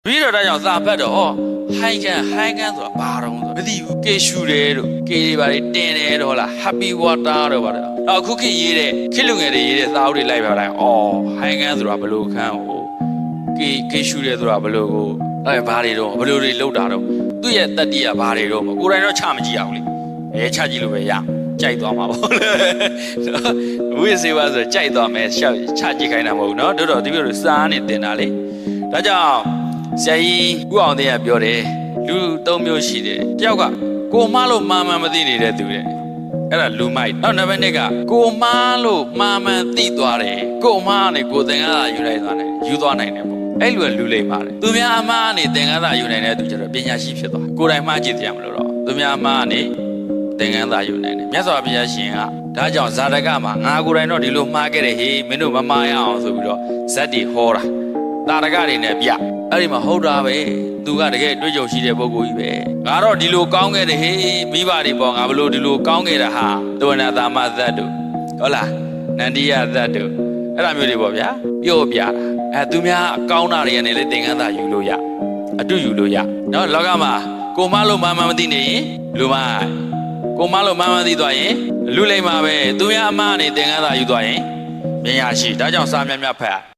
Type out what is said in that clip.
ပြီးတော့ဒါကြောင့်စာဖတ်တော့ဟိုင်းကန်ဆိုတာဘာတော့ဆိုမသိဘူးကေရှူတယ်တို့ကေတွေပါတင်တယ်တော့လား happy water တော့ပါတော့အခုခေတ်ရေးတဲ့ခေတ်လူငယ်တွေရေးတဲ့စာအုပ်တွေလိုက်ပါတိုင်းဟိုင်းကန်ဆိုတာဘလို့ခန်းဟိုကေရှူတယ်ဆိုတာဘလို့ကိုဘာတွေတော့ဘလို့တွေလောက်တာတော့သူ့ရဲ့တတ္တိကဘာတွေတော့ကိုယ်တိုင်တော့ချမကြည့်အောင်လေချကြည့်လို့ပဲရကြိုက်သွားမှာပေါ့ဝိစေဝါဆိုကြိုက်သွားမယ်ရှောက်ချကြည့်ခိုင်းတာမဟုတ်ဘူးเนาะတို့တော့ဒီလိုစားနေတင်တာလေဒါကြောင့်ဆရာကြီးဦးအောင်သိရပြောတယ်လူ၃မျိုးရှိတယ်တယောက်ကကိုမားလို့မာမန်မသိနေတဲ့သူတဲ့အဲ့ဒါလူမိုက်နောက်နံပါတ်2ကကိုမားလို့မာမန်သိသွားတယ်ကိုမားနဲ့ကိုသင်္ကန်းသာယူလိုက်သွားနိုင်ယူသွားနိုင်တယ်ပေါ့အဲ့လူကလူလိမ့်ပါတယ်သူများအမားနဲ့သင်္ကန်းသာယူနိုင်တဲ့သူကျတော့ပညာရှိဖြစ်သွားကိုယ်တိုင်မှကြည့်ကြရမလို့တော့သူများအမားနဲ့သင်္ကန်းသာယူနိုင်တယ်မြတ်စွာဘုရားရှင်ကဒါကြောင့်ဇာတကမှာငါကိုယ်တိုင်တော့ဒီလိုမှားခဲ့တယ်ဟေးမင်းတို့မမှားရအောင်ဆိုပြီးတော့ဇက်တီဟောတာတာရကတွေနဲ့ပြအဲ့ဒီမှာဟုတ်တာပဲသူကတကယ်တွေ့ကြုံရှိတဲ့ပုဂ္ဂိုလ်ကြီးပဲငါတော့ဒီလိုကောင်းခဲ့တယ်ဟေးမိဘတွေပေါ့ငါဘလို့ဒီလိုကောင်းခဲ့တာဟာသဝနာသာမဇတ်တို့ဟုတ်လားနန္ဒီယဇတ်တို့အဲ့လိုမျိုးတွေပေါ့ဗျာပြောပြတာသူများကောင်းတာတွေကနေလေသင်္ကန်းသာယူလို့ရအတူယူလို့ရနော်လောကမှာကိုမလို့မမသိနေရင်လူမကိုမလို့မသိသွားရင်လူလိမ္မာပဲသူများအမားနေသင်္ကန်းသာယူသွားရင်ပညာရှိဒါကြောင့်စာများများဖတ်